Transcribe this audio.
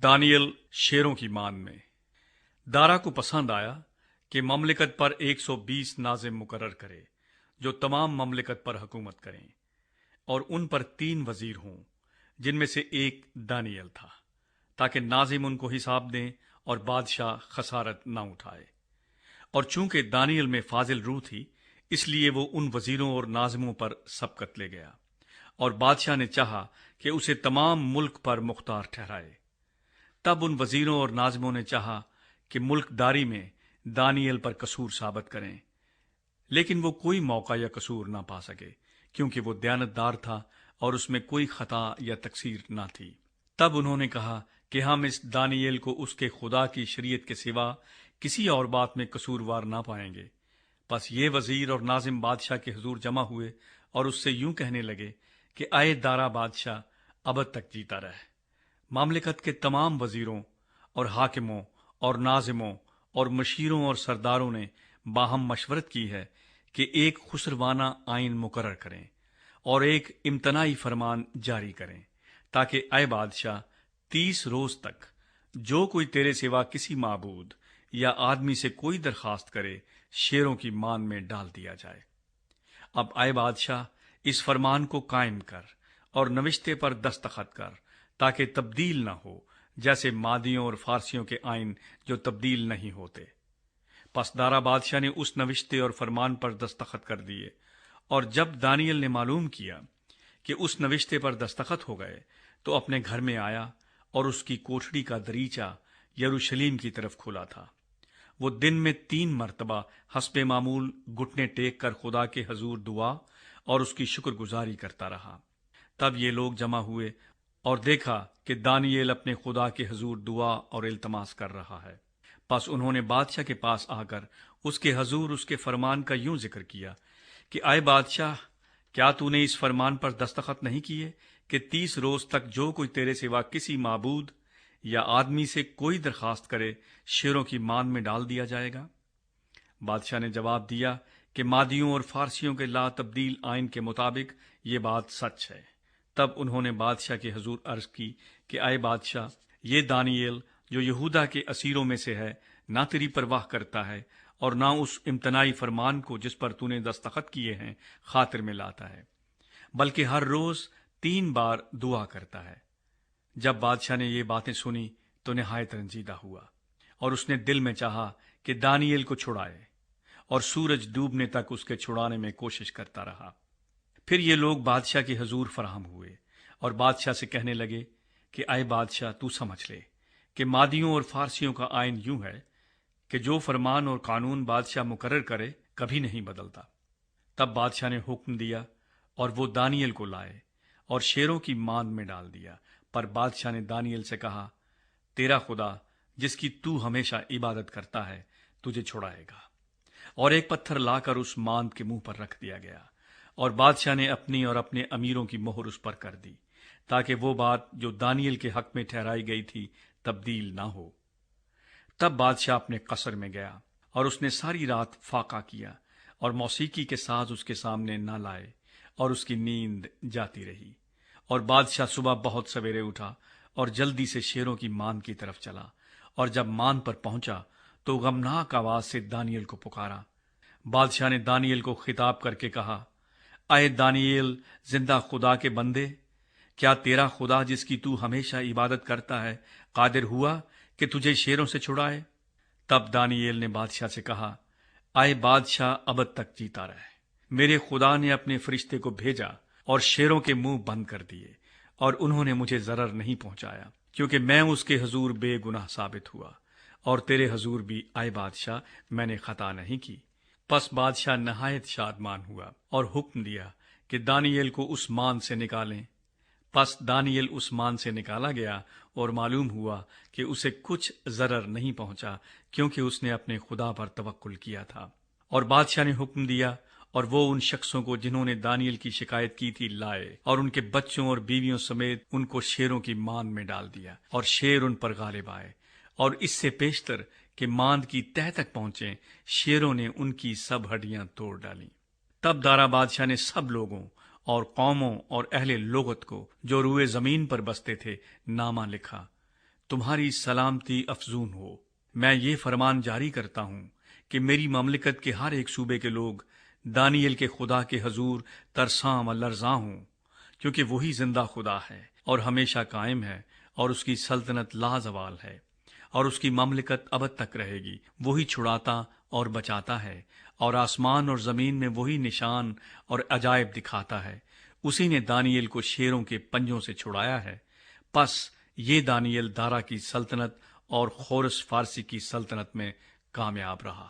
Daniel शेरों की मान में। दारा को पसंद आया कि ममलिकत पर 120 नाजिम मुकर्रर करे जो तमाम ममलिकत पर हुकूमत करें, और उन पर 3 वजीर हों जिनमें से एक दानियल था, ताकि नाजिम उनको हिसाब दें और बादशाह खसारत ना उठाए। और चूंकि दानियल में फाजिल रूह थी, इसलिए वो उन वजीरों और नाजिमों पर सबकत ले गया, और बादशाह ने चाहा कि उसे तमाम मुल्क पर मुख्तार ठहराए। तब उन वजीरों और नाजिमों ने चाहा कि मुल्कदारी में दानियल पर कसूर साबित करें, लेकिन वो कोई मौका या कसूर ना पा सके, क्योंकि वो दयानतदार था और उसमें कोई खता या तकसीर ना थी। तब उन्होंने कहा कि हम इस दानियल को उसके खुदा की शरीयत के सिवा किसी और बात में कसूरवार ना पाएंगे। बस ये वजीर और नाजिम बादशाह के हुजूर जमा हुए और उससे यूं कहने लगे कि आए दारा बादशाह अब तक जीता रहे। मामलिकत के तमाम वजीरों और हाकिमों और नाजिमों और मशीरों और सरदारों ने बाहम मशवरत की है कि एक खुसरवाना आइन मुकर्रर करें और एक इम्तनाई फरमान जारी करें, ताकि आए बादशाह 30 रोज तक जो कोई तेरे सिवा किसी माबूद या आदमी से कोई दरखास्त करे, शेरों की मान में डाल दिया जाए। अब आए बादशाह, इस फरमान को कायम कर और नविश्ते पर दस्तखत कर, ताकि तब्दील न हो, जैसे मादियों और फारसियों के आइन जो तब्दील नहीं होते। पस दारा बादशाह ने उस नविश्ते और फरमान पर दस्तखत कर दिए, और जब दानियल ने मालूम किया कि उस नविश्ते पर दस्तखत हो गए, तो अपने घर में आया और उसकी कोठड़ी का दरीचा यरूशलेम की तरफ खुला था। वो दिन में 3 मरतबा हस्बे मामूल घुटने टेक कर खुदा के हजूर दुआ और उसकी शुक्रगुजारी करता रहा। तब ये लोग जमा हुए और देखा कि दानियल अपने खुदा के हजूर दुआ और इल्तमास कर रहा है। बस उन्होंने बादशाह के पास आकर उसके हजूर उसके फरमान का यूं जिक्र किया कि आए बादशाह, क्या तूने इस फरमान पर दस्तखत नहीं किए कि 30 रोज तक जो कोई तेरे सिवा किसी माबूद या आदमी से कोई दरखास्त करे, शेरों की मान में डाल दिया जाएगा? बादशाह ने जवाब दिया कि मादियों और फारसियों के ला तब्दील आइन के मुताबिक ये बात सच है। तब उन्होंने बादशाह के हजूर अर्ज की कि आए बादशाह, ये दानियल जो यहूदा के असीरों में से है, ना तेरी परवाह करता है और ना उस इम्तनाई फरमान को जिस पर तूने दस्तखत किए हैं खातिर में लाता है, बल्कि हर रोज 3 बार दुआ करता है। जब बादशाह ने ये बातें सुनी तो निहायत रंजीदा हुआ, और उसने दिल में चाहा कि दानियल को छुड़ाए, और सूरज डूबने तक उसके छुड़ाने में कोशिश करता रहा। फिर ये लोग बादशाह के हजूर फराहम हुए और बादशाह से कहने लगे कि आए बादशाह, तू समझ ले कि मादियों और फारसियों का आइन यूं है कि जो फरमान और कानून बादशाह मुकर्रर करे कभी नहीं बदलता। तब बादशाह ने हुक्म दिया और वो दानियल को लाए और शेरों की मान में डाल दिया। पर बादशाह ने दानियल से कहा, तेरा खुदा जिसकी तू हमेशा इबादत करता है तुझे छुड़ाएगा। और एक पत्थर लाकर उस मांद के मुंह पर रख दिया गया, और बादशाह ने अपनी और अपने अमीरों की मोहर उस पर कर दी, ताकि वो बात जो दानियल के हक में ठहराई गई थी तब्दील ना हो। तब बादशाह अपने कसर में गया और उसने सारी रात फाका किया और मौसीकी के साज उसके सामने ना लाए, और उसकी नींद जाती रही। और बादशाह सुबह बहुत सवेरे उठा और जल्दी से शेरों की मान की तरफ चला, और जब मान पर पहुंचा तो गमनाक आवाज से दानियल को पुकारा। बादशाह ने दानियल को खिताब करके कहा, आए दानियल, जिंदा खुदा के बंदे, क्या तेरा खुदा जिसकी तू हमेशा इबादत करता है कादिर हुआ कि तुझे शेरों से छुड़ाए? तब दानियल ने बादशाह से कहा, आए बादशाह, अब तक जीता रहे। मेरे खुदा ने अपने फरिश्ते को भेजा और शेरों के मुंह बंद कर दिए, और उन्होंने मुझे जरर नहीं पहुंचाया, क्योंकि मैं उसके हजूर बेगुनाह साबित हुआ, और तेरे हजूर भी आए बादशाह मैंने खता नहीं की। पस बादशाह नहायत शादमान हुआ और हुक्म दिया कि दानियल को उस मान से निकालें। पस दानियल उस मान से निकाला गया, और मालूम हुआ कि उसे कुछ जरर नहीं पहुंचा, क्योंकि उसने अपने खुदा पर तवक्कुल किया था। और बादशाह ने हुक्म दिया, और वो उन शख्सों को जिन्होंने दानियल की शिकायत की थी लाए, और उनके बच्चों और बीवियों समेत उनको शेरों की मान में डाल दिया, और शेर उन पर गालिब आए, और इससे पेशतर कि मांद की तह तक पहुंचे, शेरों ने उनकी सब हड्डियां तोड़ डाली। तब दारा बादशाह ने सब लोगों और कौमों और अहले लोगत को जो रूए जमीन पर बसते थे नामा लिखा, تمہاری سلامتی افزون ہو۔ میں یہ فرمان جاری کرتا ہوں کہ میری مملکت کے ہر ایک صوبے کے لوگ دانیل کے خدا کے حضور ترساں و لرزاں ہوں، کیونکہ وہی زندہ خدا ہے اور ہمیشہ قائم ہے، اور اس کی سلطنت لازوال ہے، اور اس کی مملکت ابد تک رہے گی۔ وہی چھڑاتا اور بچاتا ہے، اور آسمان اور زمین میں وہی نشان اور عجائب دکھاتا ہے۔ اسی نے دانیل کو شیروں کے پنجوں سے چھڑایا ہے۔ پس یہ دانیل دارا کی سلطنت اور خورس فارسی کی سلطنت میں کامیاب رہا۔